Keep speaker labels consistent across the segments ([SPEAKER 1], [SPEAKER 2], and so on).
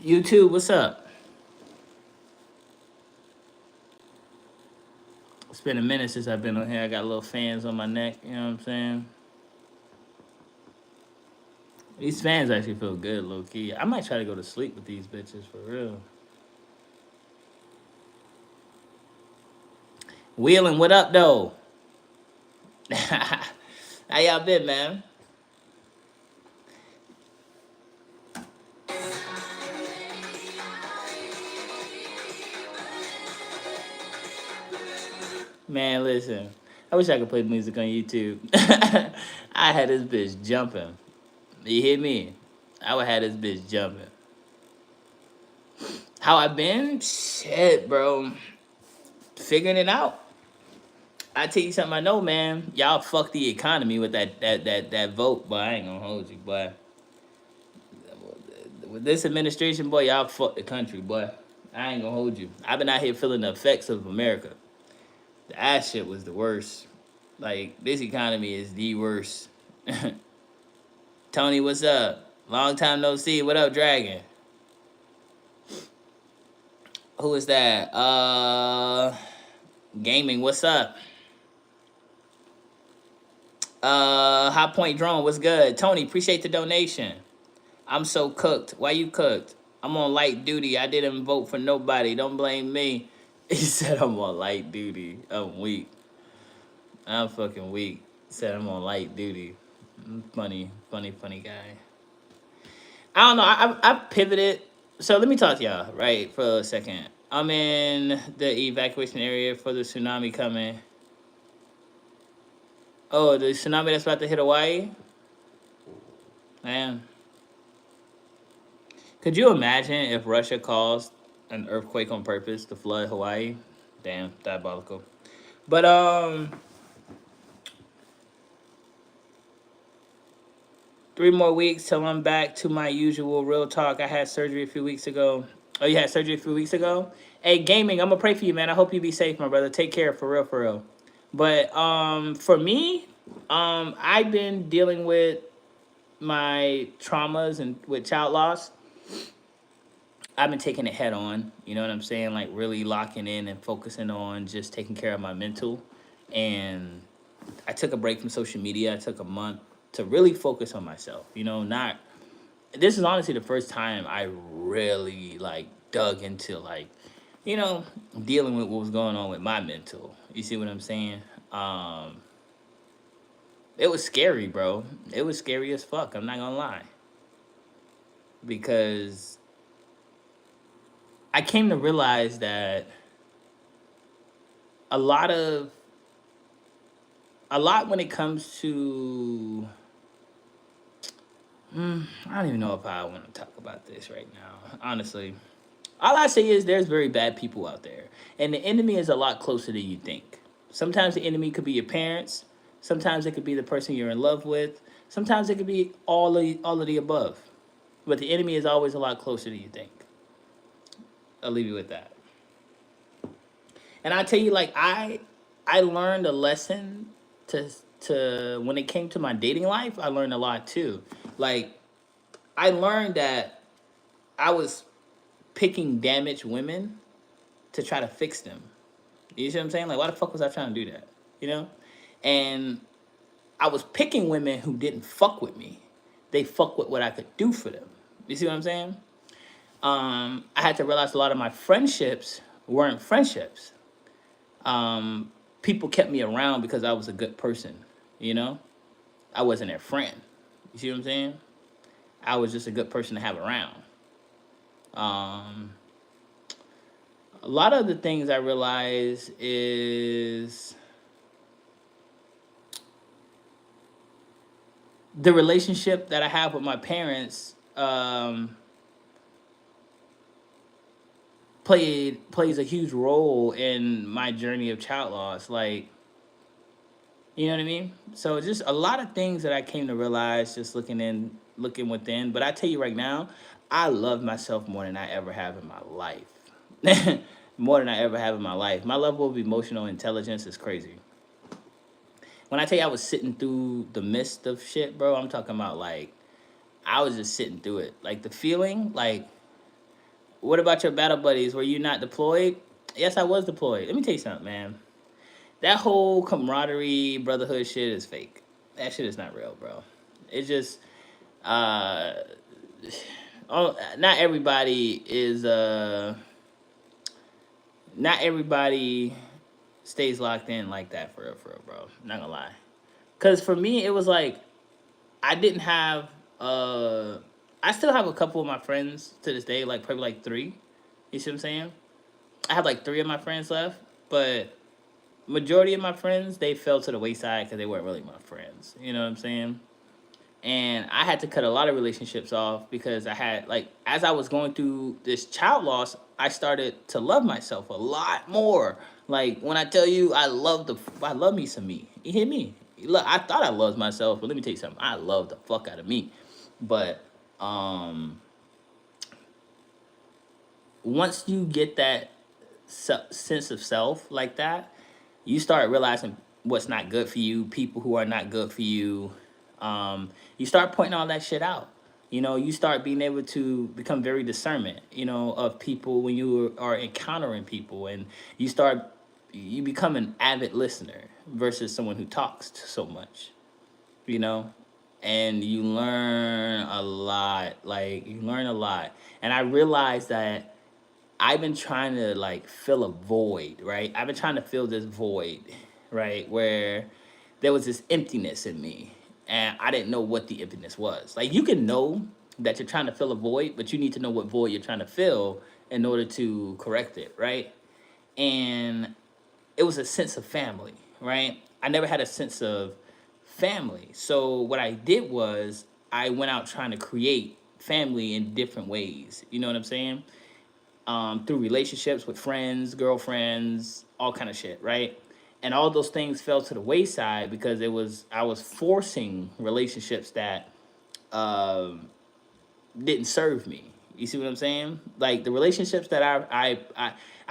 [SPEAKER 1] YouTube, what's up? It's been a minute since I've been on here. I got little fans on my neck, you know what I'm saying? These fans actually feel good, low key. I might try to go to sleep with these bitches for real. Wheeling, what up, though? How y'all been, man? Man, listen. I wish I could play music on YouTube. I had this bitch jumping. You hear me? I would have this bitch jumping. How I been? Shit, bro. Figuring it out. I tell you something I know, man. Y'all fuck the economy with that vote, but I ain't gonna hold you, boy. With this administration, boy, y'all fuck the country, boy. I ain't gonna hold you. I've been out here feeling the effects of America. The ass shit was the worst. Like, this economy is the worst. Tony, what's up? Long time no see. What up, Dragon? Who is that? Gaming, what's up? Hot Point Drone, what's good? Tony, appreciate the donation. I'm so cooked. Why you cooked? I'm on light duty. I didn't vote for nobody. Don't blame me. He said I'm on light duty. I'm weak. I'm fucking weak. He said I'm on light duty. Funny guy. I don't know. I pivoted. So let me talk to y'all, right, for a second. I'm in the evacuation area for the tsunami coming. Oh, the tsunami that's about to hit Hawaii? Man. Could you imagine if Russia caused an earthquake on purpose to flood Hawaii? Damn, diabolical. But 3 more weeks till I'm back to my usual real talk. I had surgery a few weeks ago. Oh, you had surgery a few weeks ago? Hey, gaming, I'm gonna pray for you, man. I hope you be safe, my brother. Take care, for real, for real. But for me, I've been dealing with my traumas and with child loss. I've been taking it head on. You know what I'm saying? Like really locking in and focusing on just taking care of my mental. And I took a break from social media. I took a month to really focus on myself. You know, not. This is honestly the first time I really like dug into like, you know, dealing with what was going on with my mental. You see what I'm saying? It was scary, bro. It was scary as fuck. I'm not gonna lie, because I came to realize that a lot of a lot when it comes to I don't even know if I want to talk about this right now. Honestly, all I say is there's very bad people out there, and the enemy is a lot closer than you think. Sometimes the enemy could be your parents. Sometimes it could be the person you're in love with. Sometimes it could be all of the above. But the enemy is always a lot closer than you think. I'll leave you with that. And I tell you, like I learned a lesson to when it came to my dating life. I learned a lot too. Like I learned that I was picking damaged women to try to fix them. You see what I'm saying? Like why the fuck was I trying to do that? You know? And I was picking women who didn't fuck with me. They fuck with what I could do for them. You see what I'm saying? I had to realize a lot of my friendships weren't friendships. People kept me around because I was a good person. You know, I wasn't their friend. You see what I'm saying? I was just a good person to have around. Um, a lot of the things I realize is the relationship that I have with my parents plays a huge role in my journey of child loss. Like, you know what I mean? So just a lot of things that I came to realize just looking within. But I tell you right now, I love myself more than I ever have in my life. More than I ever have in my life. My level of emotional intelligence is crazy. When I tell you I was sitting through the midst of shit, bro, I'm talking about like I was just sitting through it. Like the feeling, like What about your battle buddies? Were you not deployed? Yes, I was deployed. Let me tell you something, man. That whole camaraderie, brotherhood shit is fake. That shit is not real, bro. It's just uh oh, not everybody stays locked in like that for real, bro. Not gonna lie. Cause for me it was like I didn't have uh I still have a couple of my friends to this day, like probably like three. You see what I'm saying? I have like three of my friends left, but majority of my friends they fell to the wayside because they weren't really my friends. You know what I'm saying? And I had to cut a lot of relationships off because I had like as I was going through this child loss, I started to love myself a lot more. Like when I tell you I love me some me. You hear me? Look, I thought I loved myself, but let me tell you something. I love the fuck out of me. But um once you get that sense of self like that, you start realizing what's not good for you, people who are not good for you. You start pointing all that shit out. You know, you start being able to become very discernment, you know, of people when you are encountering people, and you become an avid listener versus someone who talks so much, you know, and you learn a lot. Like you learn a lot, and I realized that I've been trying to like fill a void, right? I've been trying to fill this void, right? Where there was this emptiness in me and I didn't know what the emptiness was. Like you can know that you're trying to fill a void, but you need to know what void you're trying to fill in order to correct it, right? And it was a sense of family, right? I never had a sense of family. So what I did was I went out trying to create family in different ways. You know what I'm saying? Through relationships with friends, girlfriends, all kind of shit, right? And all those things fell to the wayside because I was forcing relationships that um, didn't serve me. You see what I'm saying? Like the relationships that I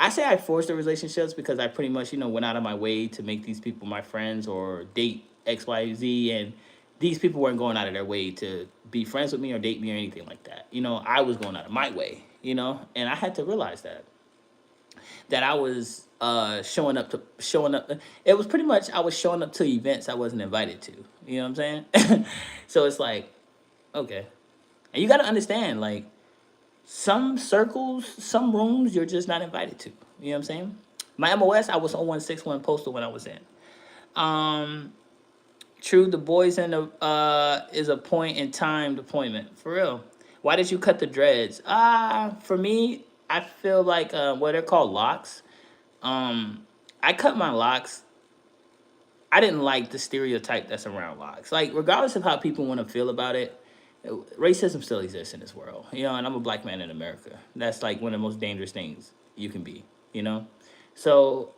[SPEAKER 1] say I forced the relationships because I pretty much went out of my way to make these people my friends or date X Y Z, and these people weren't going out of their way to be friends with me or date me or anything like that. I was going out of my way. And I had to realize that I was showing up. It was pretty much I was showing up to events I wasn't invited to. You know what I'm saying? So it's like, okay. And you got to understand, like, some circles, some rooms, you're just not invited to. You know what I'm saying? My MOS, I was on 161 postal when I was in. Um, True, the boys in the is a point in time deployment for real. Why did you cut the dreads? For me, I feel like what they're called locks. Um, I cut my locks. I didn't like the stereotype that's around locks. Like, regardless of how people want to feel about it, racism still exists in this world. And I'm a black man in America. That's like one of the most dangerous things you can be. You know, so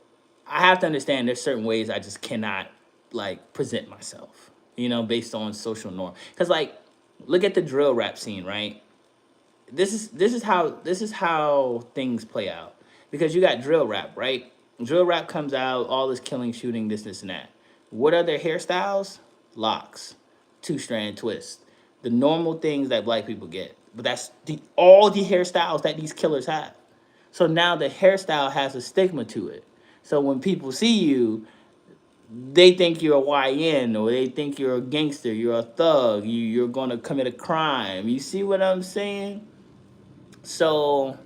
[SPEAKER 1] I have to understand there's certain ways I just cannot like present myself. Based on social norm. Because like, look at the drill rap scene, right? This is how things play out, because you got drill rap, right? Drill rap comes out, all this killing, shooting, this and that. What are their hairstyles? Locks, two-strand twist, the normal things that black people get. But that's all the hairstyles that these killers have. So now the hairstyle has a stigma to it. So when people see you, they think you're a YN, or they think you're a gangster, you're a thug, you're gonna commit a crime. You see what I'm saying? So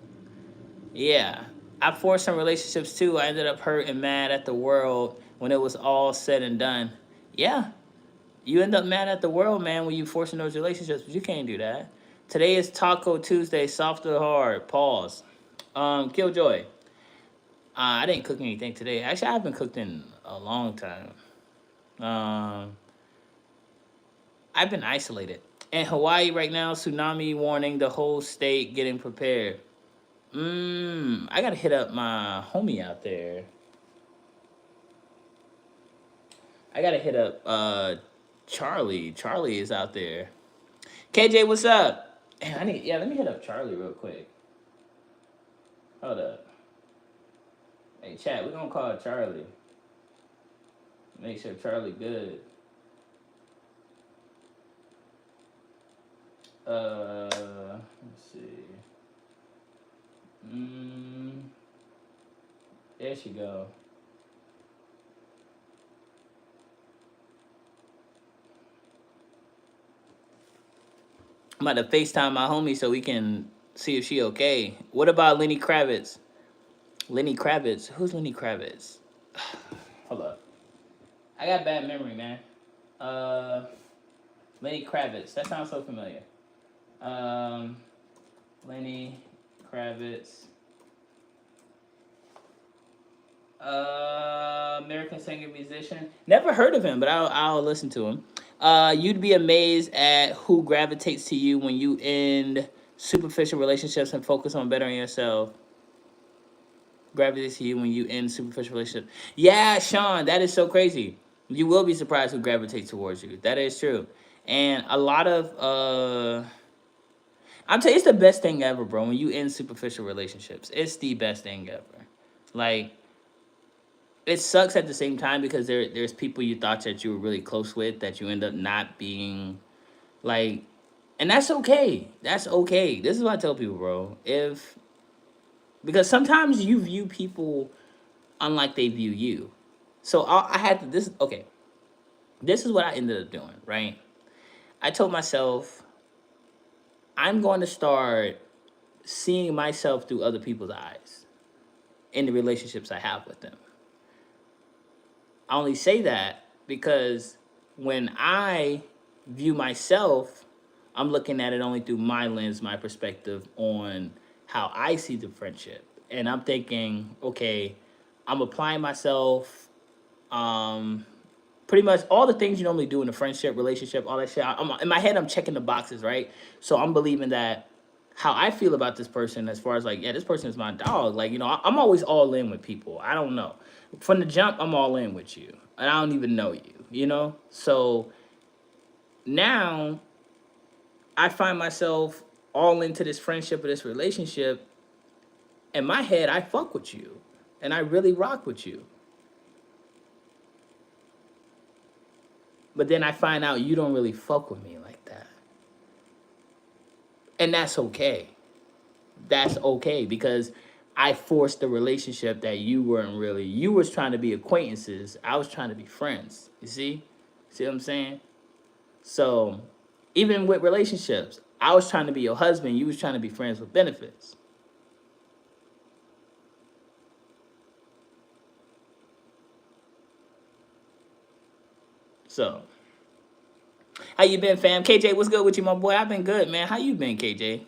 [SPEAKER 1] yeah, I forced some relationships too. I ended up hurt and mad at the world when it was all said and done. Yeah, you end up mad at the world, man, when you forcing those relationships, but you can't do that. Today is Taco Tuesday, soft or hard. Pause. Killjoy. I didn't cook anything today. Actually, I haven't cooked in a long time. Um, I've been isolated. In Hawaii right now, tsunami warning, the whole state getting prepared. I gotta hit up my homie out there. I gotta hit up Charlie. Charlie is out there. KJ, what's up? Let me hit up Charlie real quick. Hold up. Hey chat, we're gonna call Charlie. Make sure Charlie good. Let's see. Mm, there she go. I'm about to FaceTime my homie so we can see if she okay. What about Lenny Kravitz? Lenny Kravitz? Who's Lenny Kravitz? Hold up. I got bad memory, man. Uh, Lenny Kravitz. That sounds so familiar. Um, Lenny Kravitz. American singer musician. Never heard of him, but I'll listen to him. You'd be amazed at who gravitates to you when you end superficial relationships and focus on bettering yourself. Gravitates to you when you end superficial relationships. Yeah, Sean, that is so crazy. You will be surprised who gravitates towards you. That is true. And a lot of I'm telling you, it's the best thing ever, bro. When you end superficial relationships, it's the best thing ever. Like, it sucks at the same time because there's people you thought that you were really close with that you end up not being, like, and that's okay. That's okay. This is what I tell people, bro. If Because sometimes you view people unlike they view you. So I had to this okay. This is what I ended up doing, right? I told myself I'm going to start seeing myself through other people's eyes in the relationships I have with them. I only say that because when I view myself, I'm looking at it only through my lens, my perspective on how I see the friendship. And I'm thinking, okay, I'm applying myself, um, pretty much all the things you normally do in a friendship, relationship, all that shit. In my head, I'm checking the boxes, right? So I'm believing that how I feel about this person, as far as like, yeah, this person is my dog. Like, I'm always all in with people. I don't know. From the jump, I'm all in with you. And I don't even know you. So now I find myself all into this friendship or this relationship. In my head, I fuck with you. And I really rock with you. But then I find out you don't really fuck with me like that. And that's okay. That's okay because I forced the relationship that you weren't really. You was trying to be acquaintances. I was trying to be friends. You see? See what I'm saying? So even with relationships, I was trying to be your husband. You was trying to be friends with benefits. So how you been, fam? KJ, what's good with you, my boy? I've been good, man. How you been, KJ?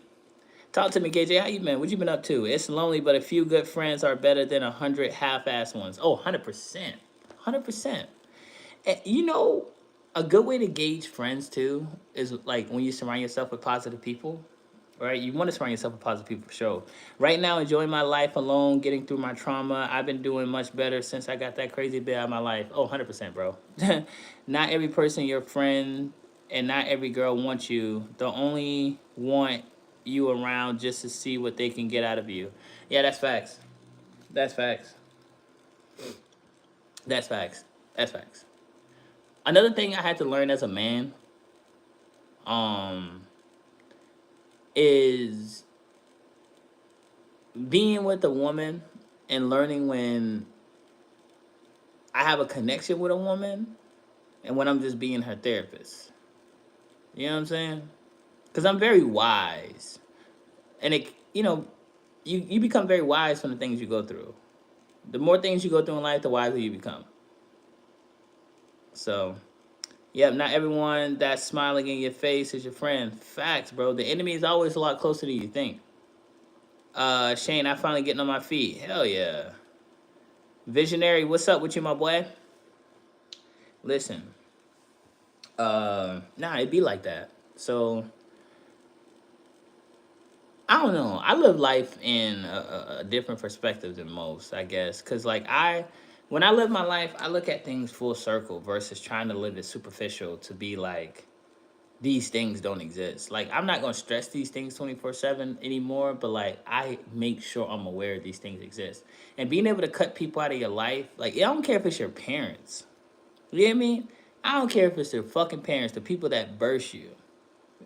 [SPEAKER 1] Talk to me, KJ. How you been? What you been up to? It's lonely, but a few good friends are better than 100 half-ass ones. Oh, 100%. 100%. And a good way to gauge friends, too, is like when you surround yourself with positive people, right? You want to surround yourself with positive people for sure. Right now, enjoying my life alone, getting through my trauma. I've been doing much better since I got that crazy bit out of my life. Oh, 100%, bro. Not every person your friend and not every girl wants you. They'll only want you around just to see what they can get out of you. Yeah, that's facts. That's facts. That's facts. That's facts. Another thing I had to learn as a man, um, is being with a woman and learning when I have a connection with a woman and when I'm just being her therapist. You know what I'm saying? Because I'm very wise. And you become very wise from the things you go through. The more things you go through in life, the wiser you become. So, yep, not everyone that's smiling in your face is your friend. Facts, bro. The enemy is always a lot closer than you think. Shane, I finally getting on my feet. Hell yeah. Visionary, what's up with you, my boy? Listen, nah, it be like that. So I don't know. I live life in a different perspective than most, I guess, because like when I live my life, I look at things full circle versus trying to live it superficial to be like these things don't exist. Like I'm not gonna stress these things 24/7 anymore, but like I make sure I'm aware these things exist. And being able to cut people out of your life, like I don't care if it's your parents. You know what I mean? I don't care if it's their fucking parents, the people that birth you.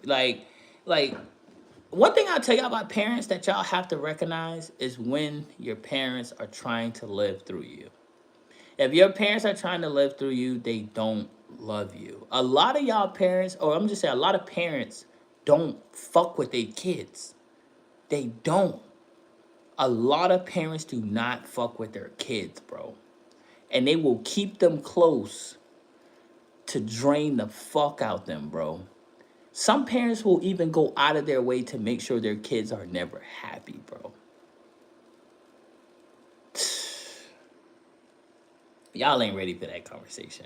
[SPEAKER 1] Like, like One thing I'll tell y'all about parents that y'all have to recognize is when your parents are trying to live through you. If your parents are trying to live through you, they don't love you. A lot of y'all parents, or I'm just saying, a lot of parents don't fuck with their kids. They don't. A lot of parents do not fuck with their kids, bro. And they will keep them close to drain the fuck out them, bro. Some parents will even go out of their way to make sure their kids are never happy, bro. Y'all ain't ready for that conversation.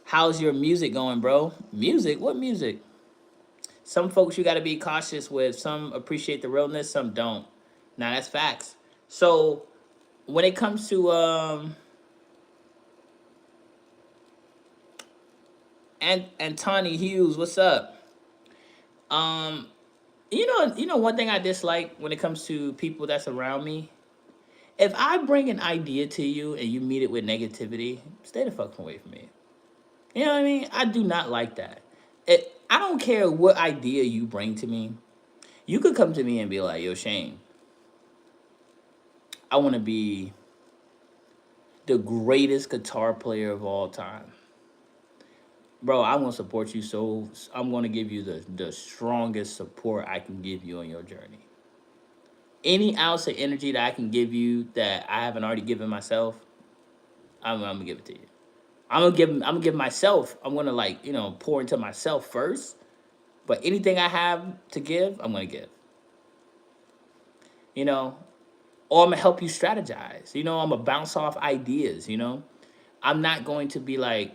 [SPEAKER 1] How's your music going, bro? Music? What music? Some folks you got to be cautious with. Some appreciate the realness, some don't. Now that's facts. So when it comes to and Tawny Hughes, what's up? Um, you know one thing I dislike when it comes to people that's around me. If I bring an idea to you and you meet it with negativity, stay the fuck away from me. You know what I mean? I do not like that. I don't care what idea you bring to me. You could come to me and be like, "Yo, Shane, I want to be the greatest guitar player of all time." Bro, I want to support you, so I'm going to give you the strongest support I can give you on your journey. Any ounce of energy that I can give you that I haven't already given myself, I'm gonna give it to you. I'm gonna give myself. I'm gonna like pour into myself first. But anything I have to give, I'm gonna give. You know, or I'm gonna help you strategize. I'm gonna bounce off ideas. I'm not going to be like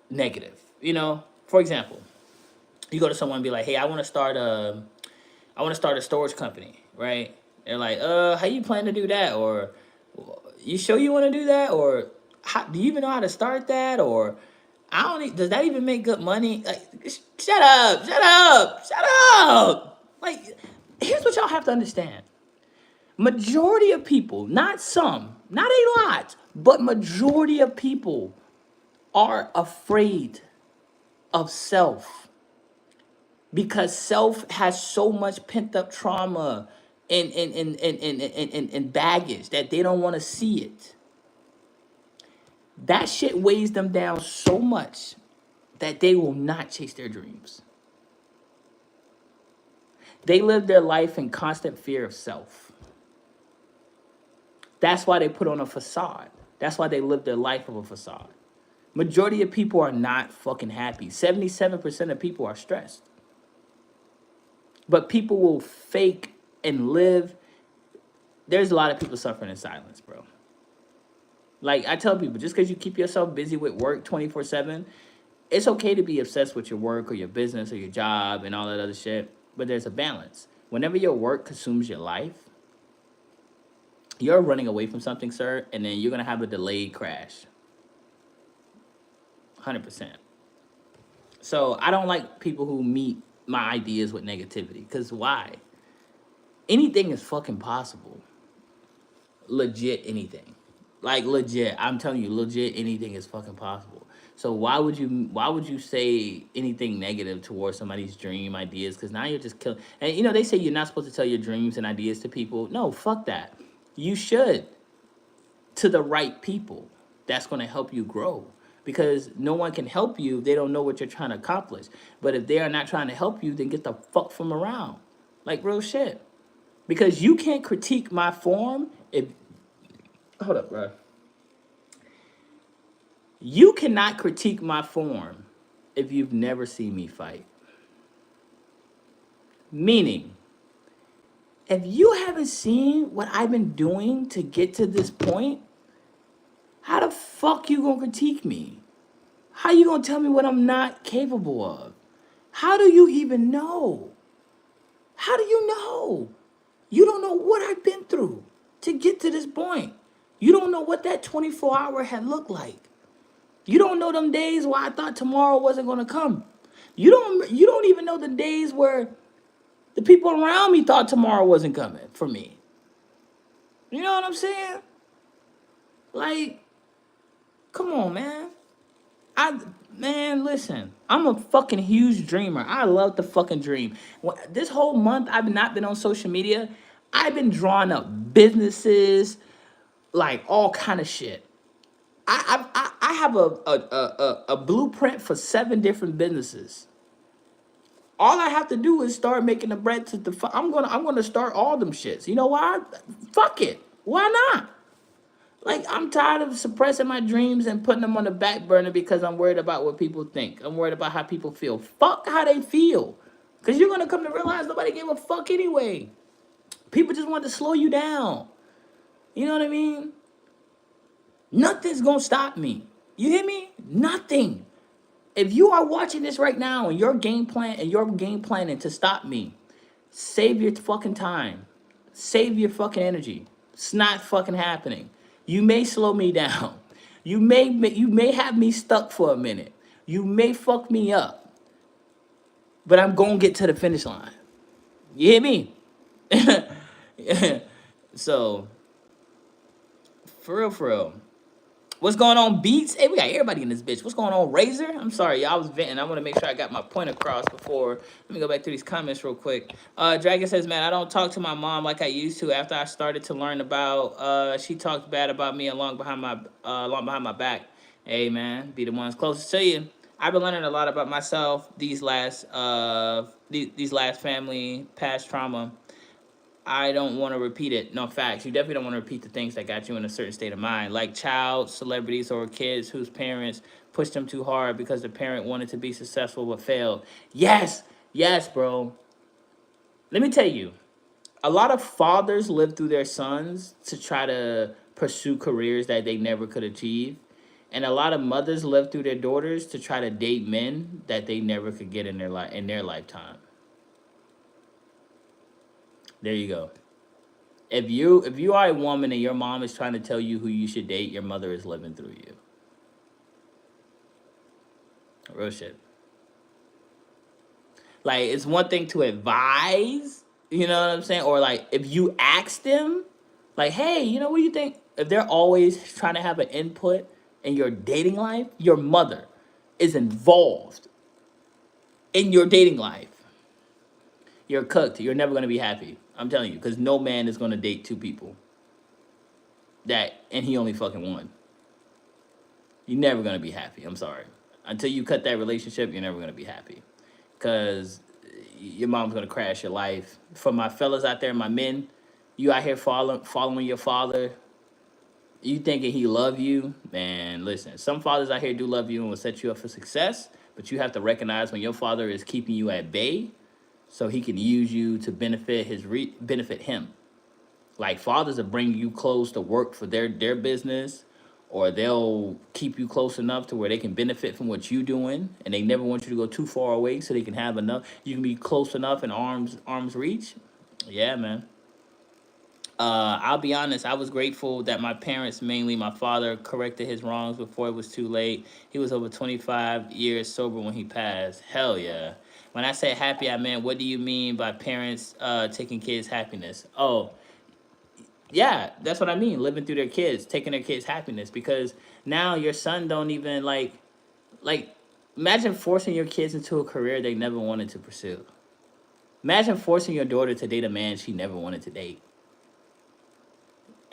[SPEAKER 1] negative. For example, you go to someone and be like, "Hey, I want to start a storage company," right? They're like, how you plan to do that?" Or, "You sure you want to do that?" Or, do you even know how to start that?" Or, "I don't. Does that even make good money?" Like, shut up, shut up, shut up. Like, here's what y'all have to understand: majority of people, not some, not a lot, but majority of people are afraid of self because self has so much pent up trauma and baggage that they don't want to see it. That shit weighs them down so much that they will not chase their dreams. They live their life in constant fear of self. That's why they put on a facade. That's why they live their life of a facade. Majority of people are not fucking happy. 77% of people are stressed. But people will fake and live. There's a lot of people suffering in silence, bro. Like I tell people, just because you keep yourself busy with work 24/7, it's okay to be obsessed with your work or your business or your job and all that other shit. But there's a balance. Whenever your work consumes your life, you're running away from something, sir, and then you're gonna have a delayed crash. 100%. So I don't like people who meet my ideas with negativity. Cause why? Anything is fucking possible. Legit anything. Like legit. I'm telling you, legit anything is fucking possible. So why would you say anything negative towards somebody's dream ideas? Because now you're just killing. And they say you're not supposed to tell your dreams and ideas to people. No, fuck that. You should, to the right people. That's going to help you grow. Because no one can help you if they don't know what you're trying to accomplish. But if they are not trying to help you, then get the fuck from around. Like real shit. Because you can't critique my form if. Hold up, bro. You cannot critique my form if you've never seen me fight. Meaning, if you haven't seen what I've been doing to get to this point, how the fuck you gonna critique me? How you gonna tell me what I'm not capable of? How do you even know? How do you know? You don't know what I've been through to get to this point. You don't know what that 24-hour had looked like. You don't know them days where I thought tomorrow wasn't gonna come. You don't even know the days where the people around me thought tomorrow wasn't coming for me. You know what I'm saying? Like, come on, man. I Man, listen. I'm a fucking huge dreamer. I love to fucking dream. This whole month I've not been on social media. I've been drawing up businesses, like all kind of shit. I have a blueprint for 7 different businesses. All I have to do is start making the bread to the. I'm gonna start all them shits. You know why? Fuck it. Why not? Like, I'm tired of suppressing my dreams and putting them on the back burner because I'm worried about what people think. I'm worried about how people feel. Fuck how they feel. Because you're going to come to realize nobody gave a fuck anyway. People just want to slow you down. You know what I mean? Nothing's going to stop me. You hear me? Nothing. If you are watching this right now and you're game planning to stop me, save your fucking time. Save your fucking energy. It's not fucking happening. You may slow me down. You may have me stuck for a minute. You may fuck me up. But I'm gonna get to the finish line. You hear me? So, for real, for real. What's going on, Beats? Hey, we got everybody in this bitch. What's going on, Razor? I'm sorry, y'all. I was venting. I want to make sure I got my point across before. Let me go back through these comments real quick. Dragon says, man, I don't talk to my mom like I used to after I started to learn about. She talked bad about me along behind my back. Hey, man, be the ones closest to you. I've been learning a lot about myself these last family past trauma. I don't want to repeat it. No, facts. You definitely don't want to repeat the things that got you in a certain state of mind, like child celebrities or kids whose parents pushed them too hard because the parent wanted to be successful but failed. Yes, yes, bro. Let me tell you, a lot of fathers live through their sons to try to pursue careers that they never could achieve. And a lot of mothers live through their daughters to try to date men that they never could get in their lifetime. There you go. If you are a woman and your mom is trying to tell you who you should date, your mother is living through you. Real shit. Like, it's one thing to advise, you know what I'm saying? Or like if you ask them, like, hey, you know what you think? If they're always trying to have an input in your dating life, your mother is involved in your dating life. You're cooked. You're never gonna be happy. I'm telling you, because no man is gonna date 2 people. And he only fucking one. You're never gonna be happy. I'm sorry. Until you cut that relationship, you're never gonna be happy. Cause your mom's gonna crash your life. For my fellas out there, my men, you out here following your father. You thinking he love you, man? Listen, some fathers out here do love you and will set you up for success, but you have to recognize when your father is keeping you at bay, so he can use you to benefit him. Like, fathers will bring you close to work for their business, or they'll keep you close enough to where they can benefit from what you doing, and they never want you to go too far away, so they can have enough. You can be close enough in arms reach. Yeah, man. I'll be honest. I was grateful that my parents, mainly my father, corrected his wrongs before it was too late. He was over 25 years sober when he passed. Hell yeah. When I say happy, I meant, what do you mean by parents taking kids' happiness? Oh, yeah, that's what I mean. Living through their kids, taking their kids' happiness, because now your son don't even like. Imagine forcing your kids into a career they never wanted to pursue. Imagine forcing your daughter to date a man she never wanted to date.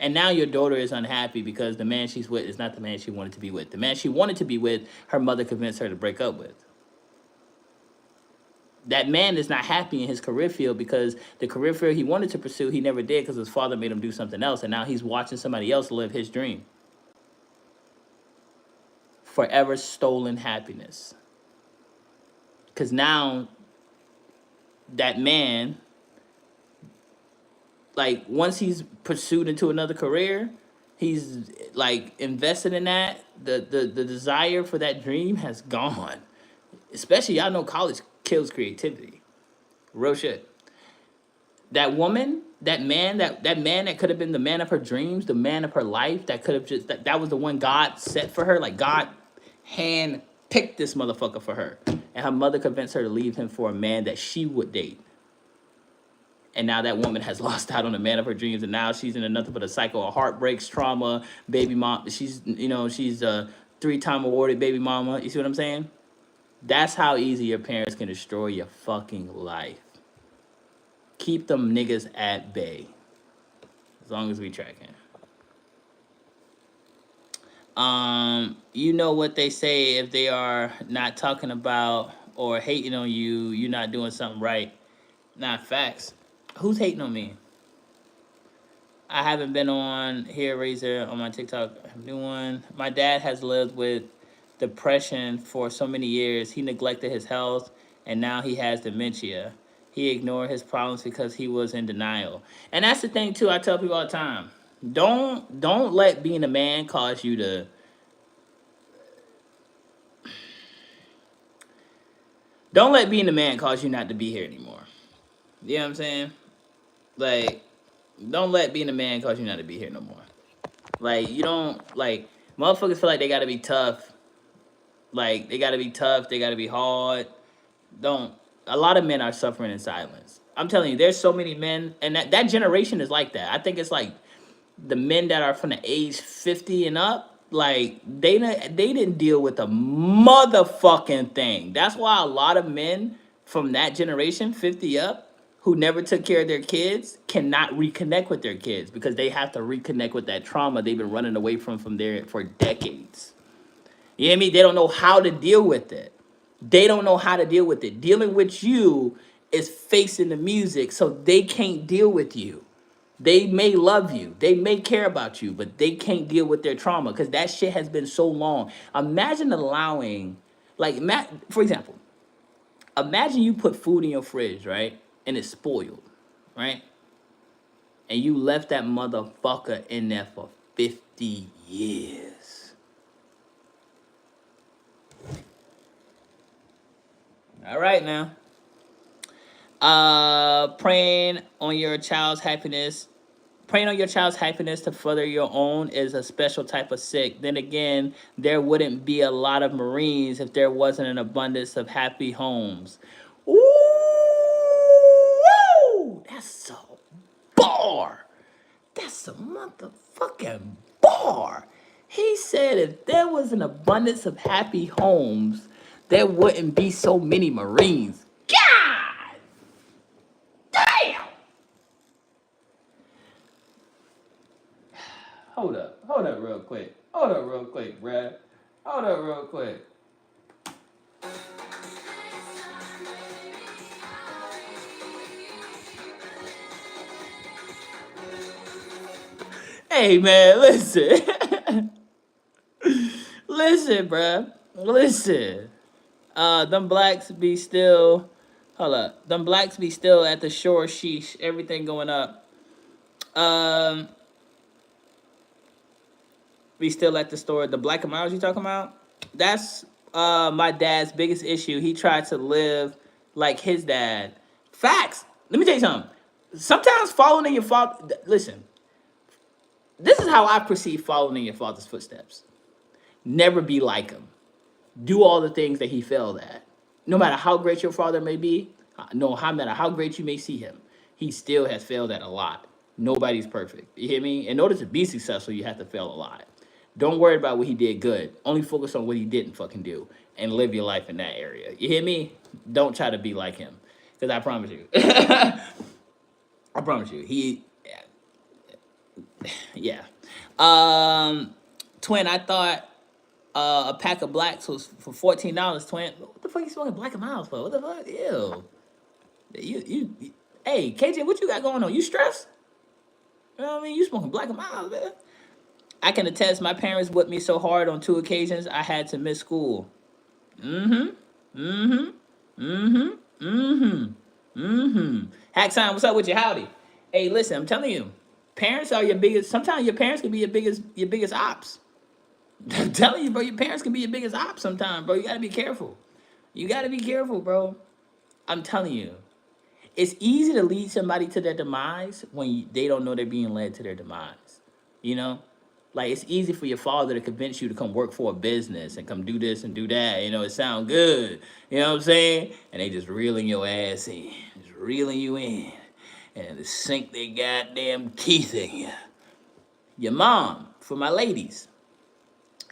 [SPEAKER 1] And now your daughter is unhappy because the man she's with is not the man she wanted to be with. The man she wanted to be with, her mother convinced her to break up with. That man is not happy in his career field because the career field he wanted to pursue, he never did because his father made him do something else. And now he's watching somebody else live his dream. Forever stolen happiness. Because now that man, like, once he's pursued into another career, he's like invested in that. The desire for that dream has gone. Especially, y'all know college kills creativity. Real shit. That woman, that man that could have been the man of her dreams, the man of her life, that could have that was the one God set for her. Like, God hand picked this motherfucker for her. And her mother convinced her to leave him for a man that she would date. And now that woman has lost out on the man of her dreams, and now she's in nothing but a cycle of heartbreaks, trauma, baby mom. She's 3-time awarded baby mama. You see what I'm saying? That's how easy your parents can destroy your fucking life. Keep them niggas at bay. As long as we tracking. You know what they say, if they are not talking about or hating on you, you're not doing something right. Not facts. Who's hating on me? I haven't been on here, Razor, on my TikTok. New one. My dad has lived with depression for so many years. He neglected his health, and now he has dementia. He ignored his problems because he was in denial. And that's the thing too. I tell people all the time: don't let being a man cause you to. Don't let being a man cause you not to be here anymore. You know what I'm saying? Like, don't let being a man cause you not to be here no more. Like, you don't, like, motherfuckers feel like they gotta be tough. Like, they gotta be tough, they gotta be hard. Don't. A lot of men are suffering in silence. I'm telling you, there's so many men, and that generation is like that. I think it's like the men that are from the age 50 and up, like, they didn't deal with a motherfucking thing. That's why a lot of men from that generation, 50 up, who never took care of their kids, cannot reconnect with their kids because they have to reconnect with that trauma they've been running away from there for decades. You know what I mean? They don't know how to deal with it. They don't know how to deal with it. Dealing with you is facing the music, so they can't deal with you. They may love you, they may care about you, but they can't deal with their trauma because that shit has been so long. Imagine allowing, like, for example, imagine you put food in your fridge, right? And it's spoiled, right? And you left that motherfucker in there for 50 years. All right now. Praying on your child's happiness. Praying on your child's happiness to further your own is a special type of sick. Then again, there wouldn't be a lot of Marines if there wasn't an abundance of happy homes. Ooh, that's a bar. That's a motherfucking bar. He said if there was an abundance of happy homes, there wouldn't be so many Marines. God damn! Hold up real quick. Bruh. Hold up real quick. Hey man, listen. Listen, bruh. Listen. Them blacks be still. Hold up. Them blacks be still at the shore. Sheesh. Everything going up. We still at the store. The Black and Miles you talking about? That's my dad's biggest issue. He tried to live like his dad. Facts. Let me tell you something. Sometimes following in your father. Listen. This is how I perceive following in your father's footsteps. Never be like him. Do all the things that he failed at. No matter how great your father may be, no matter how great you may see him, he still has failed at a lot. Nobody's perfect. You hear me? In order to be successful, you have to fail a lot. Don't worry about what he did good. Only focus on what he didn't fucking do and live your life in that area. You hear me? Don't try to be like him. Because I promise you. I promise you. Yeah. Twin, I thought a pack of blacks was for $14. Twin, what the fuck you smoking Black and Miles for? What the fuck? Ew. You. Hey, KJ, what you got going on? You stressed? You know what I mean? You smoking Black and Miles, man. I can attest, my parents whipped me so hard on 2 occasions I had to miss school. Hack time, what's up with you? Howdy. Hey, listen, I'm telling you, parents are your biggest. Sometimes your parents can be your biggest ops. I'm telling you, bro, your parents can be your biggest ops sometimes, bro. You gotta be careful. You gotta be careful, bro. I'm telling you, it's easy to lead somebody to their demise when they don't know they're being led to their demise. You know, like it's easy for your father to convince you to come work for a business and come do this and do that. You know, it sounds good. You know what I'm saying? And they just reeling your ass in, just reeling you in, and to sink their goddamn teeth in you. Your mom, for my ladies,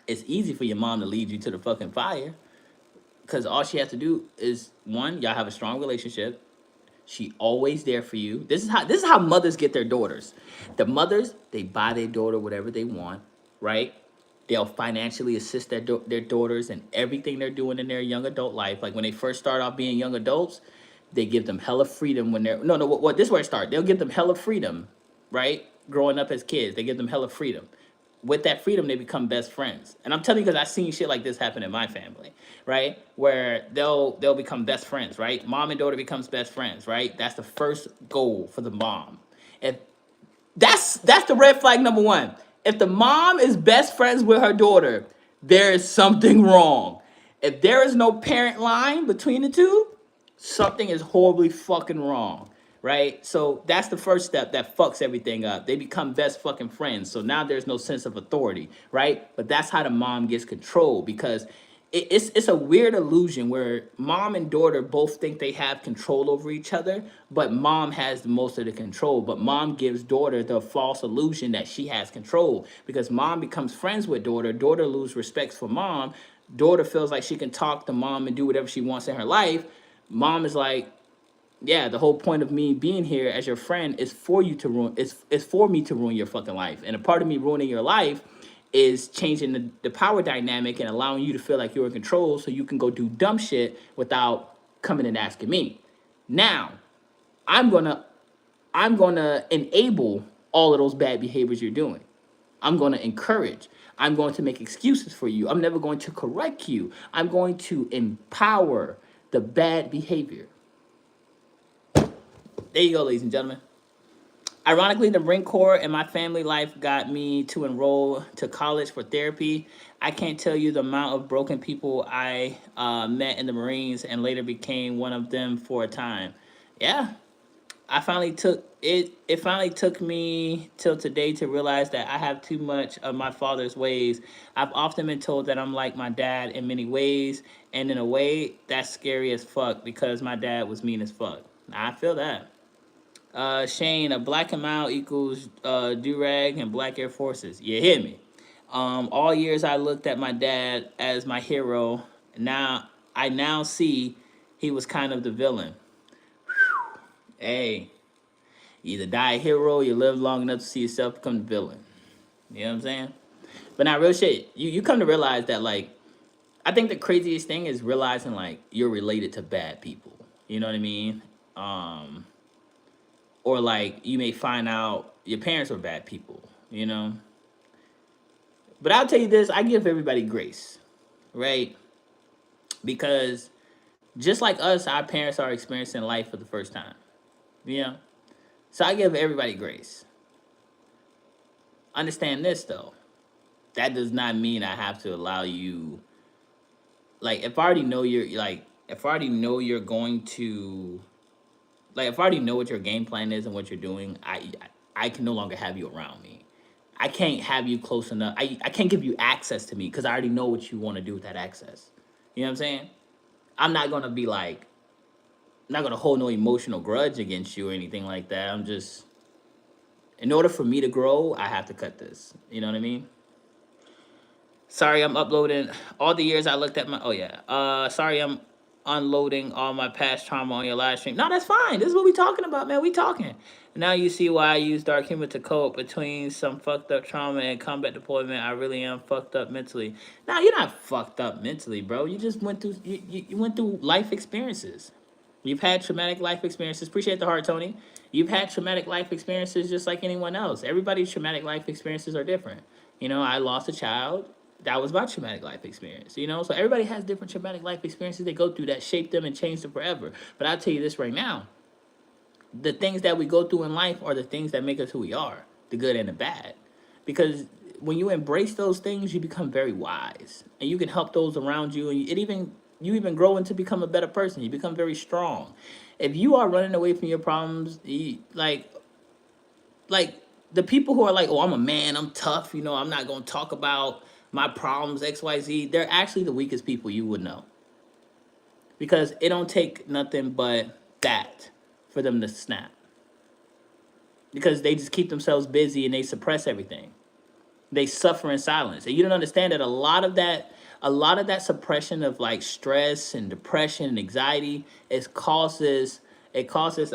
[SPEAKER 1] It's easy for your mom to lead you to the fucking fire because all she has to do is one, y'all have a strong relationship. She always there for you. This is how mothers get their daughters. The mothers, they buy their daughter whatever they want, right? They'll financially assist their daughters in everything they're doing in their young adult life. Like when they first start off being young adults, they give them hella freedom when they're no no what this is where it starts. They'll give them hella freedom, right? Growing up as kids, they give them hella freedom. With that freedom, they become best friends. And I'm telling you because I've seen shit like this happen in my family, right? Where they'll become best friends, right? Mom and daughter becomes best friends, right? That's the first goal for the mom. If that's the red flag number one. If the mom is best friends with her daughter, there is something wrong. If there is no parent line between the two, something is horribly fucking wrong, right? So that's the first step that fucks everything up. They become best fucking friends. So now there's no sense of authority, right? But that's how the mom gets control because it's a weird illusion where mom and daughter both think they have control over each other, but mom has the most of the control. But mom gives daughter the false illusion that she has control because mom becomes friends with daughter. Daughter loses respect for mom. Daughter feels like she can talk to mom and do whatever she wants in her life. Mom is like, yeah, the whole point of me being here as your friend is for you to ruin is for me to ruin your fucking life. And a part of me ruining your life is changing the power dynamic and allowing you to feel like you're in control so you can go do dumb shit without coming and asking me. Now, I'm gonna I'm gonna enable all of those bad behaviors you're doing. I'm going to encourage. I'm going to make excuses for you. I'm never going to correct you. I'm going to empower the bad behavior. There you go, ladies and gentlemen. Ironically, the Marine Corps and my family life got me to enroll to college for therapy. I can't tell you the amount of broken people I met in the Marines and later became one of them for a time. Yeah, I finally took it. It finally took me till today to realize that I have too much of my father's ways. I've often been told that I'm like my dad in many ways, and in a way, that's scary as fuck because my dad was mean as fuck. I feel that. Shane, a black amount equals do-rag and black Air Forces. You hear me? All years I looked at my dad as my hero. Now I now see he was kind of the villain. Hey, you either die a hero, or you live long enough to see yourself become the villain. You know what I'm saying? But not real shit. You come to realize that like I think the craziest thing is realizing like you're related to bad people. You know what I mean? Or like you may find out your parents were bad people, you know? But I'll tell you this, I give everybody grace, right? Because just like us, our parents are experiencing life for the first time. You know? So I give everybody grace. Understand this though. That does not mean I have to allow you like if I already know you're like if I already know you're going to like if I already know what your game plan is and what you're doing, I can no longer have you around me. I can't have you close enough. I can't give you access to me because I already know what you want to do with that access. You know what I'm saying? I'm not gonna be like I'm not gonna hold no emotional grudge against you or anything like that. I'm just in order for me to grow, I have to cut this. You know what I mean? Sorry, I'm uploading all the years I looked at my. Oh yeah. Sorry, I'm unloading all my past trauma on your live stream. No, that's fine. This is what we talking about, man. We talking. Now you see why I use dark humor to cope between some fucked up trauma and combat deployment. I really am fucked up mentally. Now you're not fucked up mentally, bro. You just went through. You went through life experiences. You've had traumatic life experiences. Appreciate the heart, Tony. You've had traumatic life experiences just like anyone else. Everybody's traumatic life experiences are different. You know, I lost a child. That was my traumatic life experience, you know? So everybody has different traumatic life experiences they go through that shape them and change them forever. But I'll tell you this right now. The things that we go through in life are the things that make us who we are, the good and the bad. Because when you embrace those things, you become very wise. And you can help those around you. And you even grow into become a better person. You become very strong. If you are running away from your problems, like the people who are like, oh, I'm a man, I'm tough, you know, I'm not going to talk about my problems, XYZ, they're actually the weakest people you would know. Because it don't take nothing but that for them to snap. Because they just keep themselves busy and they suppress everything. They suffer in silence, and you don't understand that a lot of that suppression of like stress and depression and anxiety it causes it causes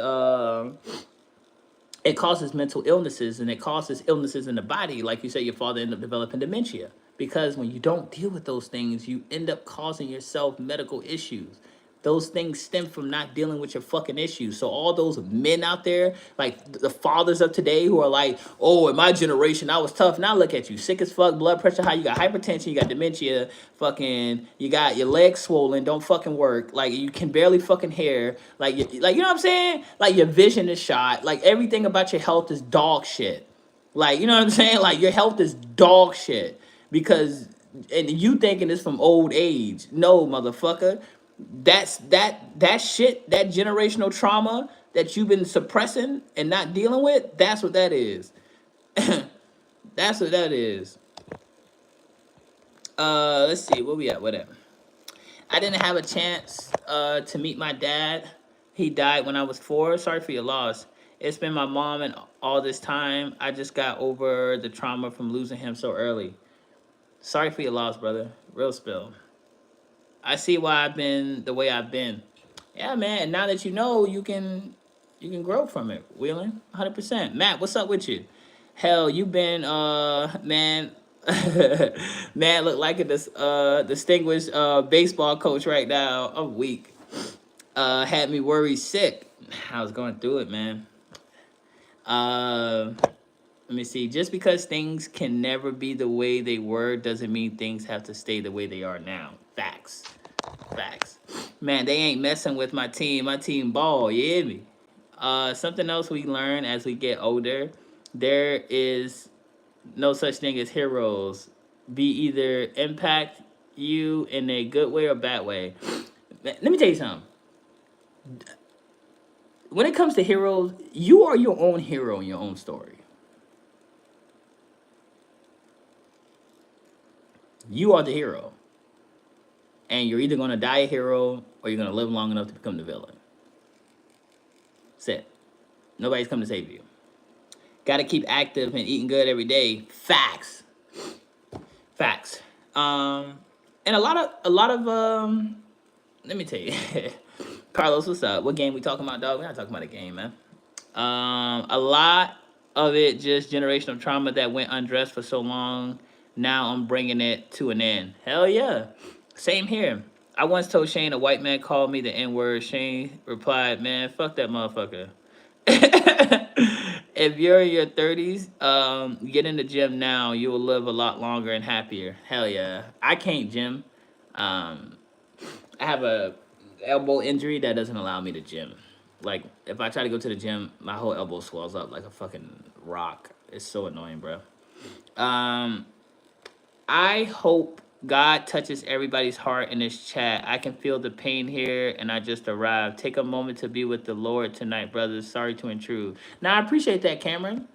[SPEAKER 1] mental illnesses, and it causes illnesses in the body. Like you said, your father ended up developing dementia because when you don't deal with those things, you end up causing yourself medical issues. Those things stem from not dealing with your fucking issues. So all those men out there, like the fathers of today, who are like, "Oh, in my generation, I was tough." Now look at you, sick as fuck, blood pressure high. You got hypertension, you got dementia, fucking, you got your legs swollen, don't fucking work. Like you can barely fucking hear. Like you know what I'm saying? Like your vision is shot. Like everything about your health is dog shit. Like you know what I'm saying? Like your health is dog shit because and you thinking it's from old age. No, motherfucker, that shit, that generational trauma that you've been suppressing and not dealing with, that's what that is. That's what that is. Let's see, where we at? Whatever. I didn't have a chance to meet my dad. He died when I was 4. Sorry for your loss. It's been my mom and all this time. I just got over the trauma from losing him so early. Sorry for your loss, brother. Real spill. I see why I've been the way I've been. Yeah, man. And now that you can grow from it. Wheeling, 100%. Matt, what's up with you? Hell, you been man, man, look like a distinguished baseball coach right now. I'm weak. Had me worried sick. I was going through it, man. Let me see. Just because things can never be the way they were doesn't mean things have to stay the way they are now. Facts. Facts. Man, they ain't messing with my team. My team ball, you hear me? Something else we learn as we get older, there is no such thing as heroes. Be either impact you in a good way or bad way. Let me tell you something. When it comes to heroes, you are your own hero in your own story. You are the hero. And you're either going to die a hero or you're going to live long enough to become the villain. That's it. Nobody's coming to save you. Got to keep active and eating good every day. Facts. Facts. And a lot of let me tell you. Carlos, what's up? What game we talking about, dog? We're not talking about a game, man. A lot of it just generational trauma that went undressed for so long. Now I'm bringing it to an end. Hell yeah. Same here. I once told Shane a white man called me the N-word. Shane replied, "Man, fuck that motherfucker." If you're in your 30s, get in the gym now. You will live a lot longer and happier. Hell yeah. I can't gym. I have a elbow injury that doesn't allow me to gym. Like, if I try to go to the gym, my whole elbow swells up like a fucking rock. It's so annoying, bro. I hope God touches everybody's heart in this chat. I can feel the pain here, and I just arrived. Take a moment to be with the Lord tonight, brothers. Sorry to intrude. Now, I appreciate that, Cameron.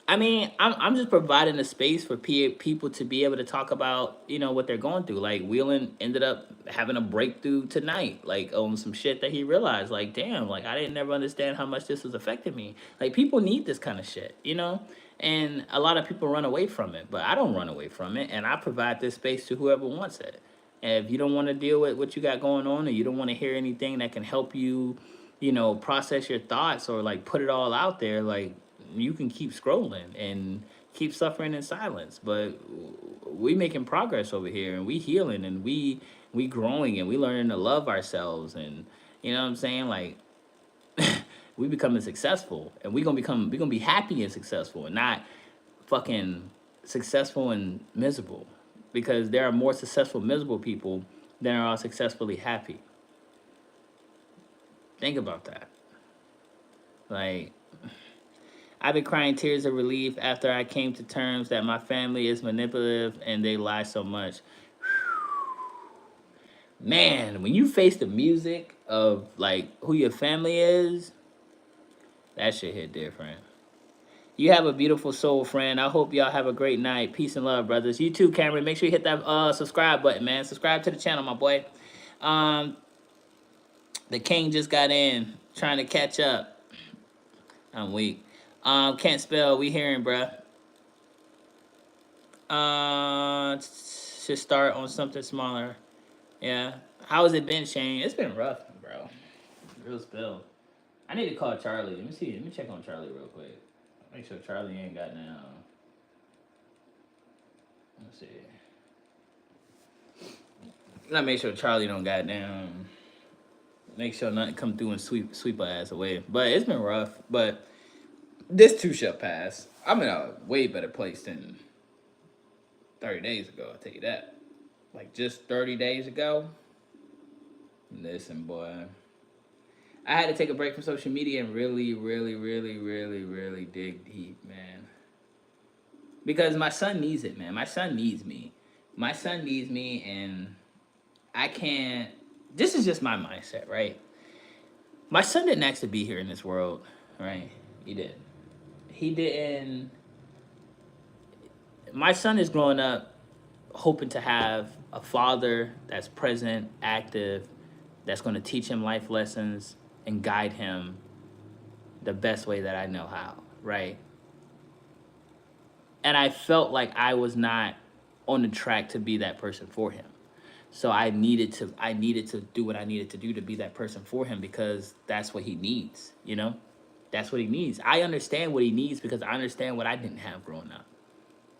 [SPEAKER 1] I mean, I'm just providing a space for people to be able to talk about, you know, what they're going through. Like, Whelan ended up having a breakthrough tonight, like, on some shit that he realized, like, damn, like, I didn't never understand how much this was affecting me. Like, people need this kind of shit, you know? And a lot of people run away from it, but I don't run away from it, and I provide this space to whoever wants it. And if you don't want to deal with what you got going on, or you don't want to hear anything that can help you, you know, process your thoughts or, like, put it all out there, like, you can keep scrolling and keep suffering in silence, but we making progress over here, and we healing, and we growing, and we learning to love ourselves, and you know what I'm saying, like we becoming successful, and we gonna be happy and successful, and not fucking successful and miserable, because there are more successful miserable people than are successfully happy. Think about that. Like, I've been crying tears of relief after I came to terms that my family is manipulative and they lie so much. Man, when you face the music of, like, who your family is, that shit hit different. You have a beautiful soul, friend. I hope y'all have a great night. Peace and love, brothers. You too, Cameron. Make sure you hit that subscribe button, man. Subscribe to the channel, my boy. The king just got in, trying to catch up. I'm weak. Can't spell. We hearing, bruh. Should start on something smaller. Yeah. How has it been, Shane? It's been rough, bro. Real spill. I need to call Charlie. Let me see. Let me check on Charlie real quick. Make sure Charlie ain't got now. Let's see. Let me make sure Charlie don't got down. Make sure nothing come through and sweep her ass away. But it's been rough. But this too shall pass. I'm in a way better place than 30 days ago. I'll tell you that. Like just 30 days ago. Listen, boy. I had to take a break from social media and really, really, really, really, really dig deep, man. Because my son needs it, man. My son needs me. My son needs me, and I can't. This is just my mindset, right? My son didn't ask to be here in this world, right? He did. He didn't. My son is growing up hoping to have a father that's present, active, that's going to teach him life lessons and guide him the best way that I know how, right? And I felt like I was not on the track to be that person for him. So I needed to do what I needed to do to be that person for him, because that's what he needs, you know? That's what he needs. I understand what he needs because I understand what I didn't have growing up.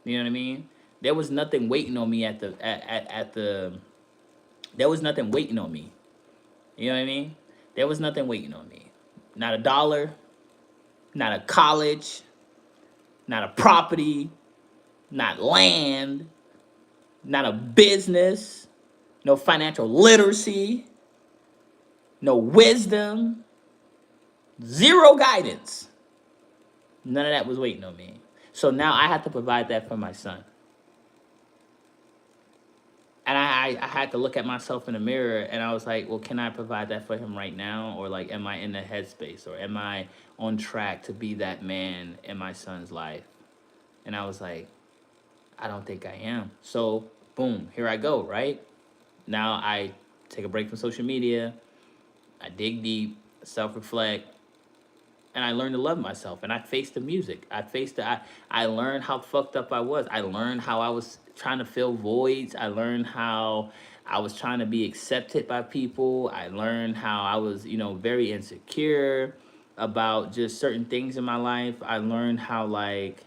[SPEAKER 1] You know what I mean? There was nothing waiting on me at the there was nothing waiting on me. You know what I mean? There was nothing waiting on me. Not a dollar, not a college, not a property, not land, not a business, no financial literacy, no wisdom, zero guidance. None of that was waiting on me. So now I have to provide that for my son. And I had to look at myself in the mirror, and I was like, well, can I provide that for him right now? Or like, am I in the headspace, or am I on track to be that man in my son's life? And I was like, I don't think I am. So boom, here I go, right? Now I take a break from social media. I dig deep, self-reflect, and I learned to love myself. And I faced the music. I learned how fucked up I was. I learned how I was trying to fill voids. I learned how I was trying to be accepted by people. I learned how I was, very insecure about just certain things in my life. I learned how, like,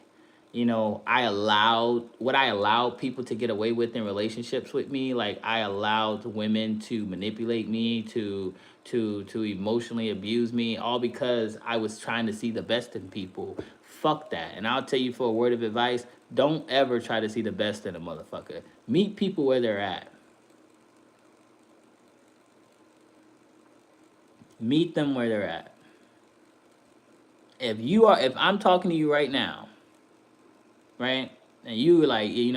[SPEAKER 1] I allowed people to get away with in relationships with me. Like, I allowed women to manipulate me, to emotionally abuse me, all because I was trying to see the best in people. Fuck that. And I'll tell you, for a word of advice, don't ever try to see the best in a motherfucker. Meet people where they're at. Meet them where they're at. If I'm talking to you right now, right? And you like, you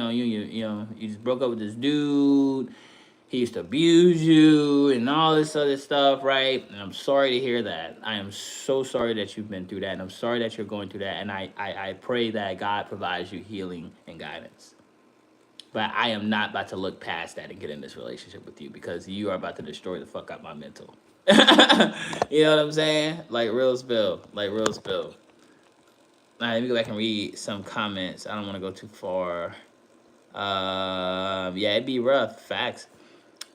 [SPEAKER 1] just broke up with this dude. He used to abuse you and all this other stuff, right? And I'm sorry to hear that. I am so sorry that you've been through that, and I'm sorry that you're going through that. And I pray that God provides you healing and guidance. But I am not about to look past that and get in this relationship with you, because you are about to destroy the fuck out my mental. You know what I'm saying? Like real spill. Like real spill. All right, let me go back and read some comments. I don't want to go too far. Yeah, it'd be rough. Facts.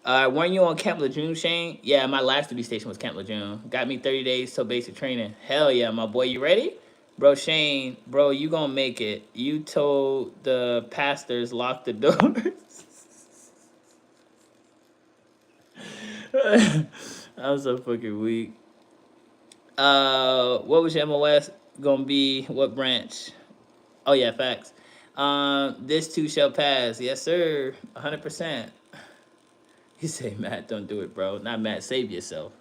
[SPEAKER 1] Weren't you on Camp Lejeune, Shane? Yeah, my last duty station was Camp Lejeune. Got me 30 days till basic training. Hell yeah, my boy. You ready? Bro, Shane, bro, you gonna make it. You told the pastors lock the doors. I'm so fucking weak. What was your MOS gonna be? What branch? Oh yeah, facts. This too shall pass. Yes, sir. 100%. He say, Matt, don't do it, bro. Not Matt, save yourself.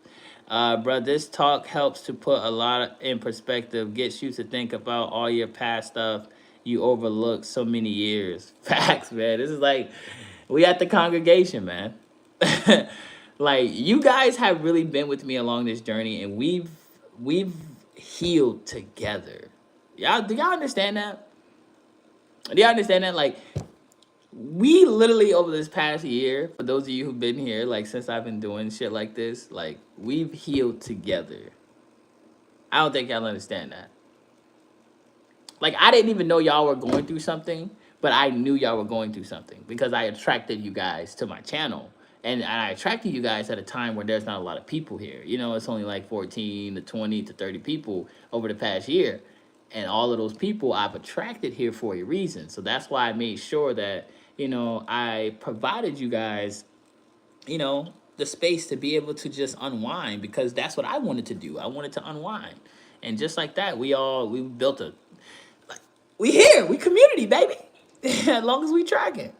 [SPEAKER 1] Bro, this talk helps to put a lot in perspective, gets you to think about all your past stuff you overlooked so many years. Facts, man. This is like, we at the congregation, man. Like, you guys have really been with me along this journey, and we've healed together. Do y'all understand that? Do y'all understand that? Like, we literally over this past year, for those of you who've been here, like since I've been doing shit like this, like we've healed together. I don't think y'all understand that. Like, I didn't even know y'all were going through something, but I knew y'all were going through something because I attracted you guys to my channel. And I attracted you guys at a time where there's not a lot of people here. You know, it's only like 14 to 20 to 30 people over the past year. And all of those people I've attracted here for a reason. So that's why I made sure that, I provided you guys, the space to be able to just unwind, because that's what I wanted to do. I wanted to unwind. And just like that, we built a, like, we here, we community, baby. As long as we tracking.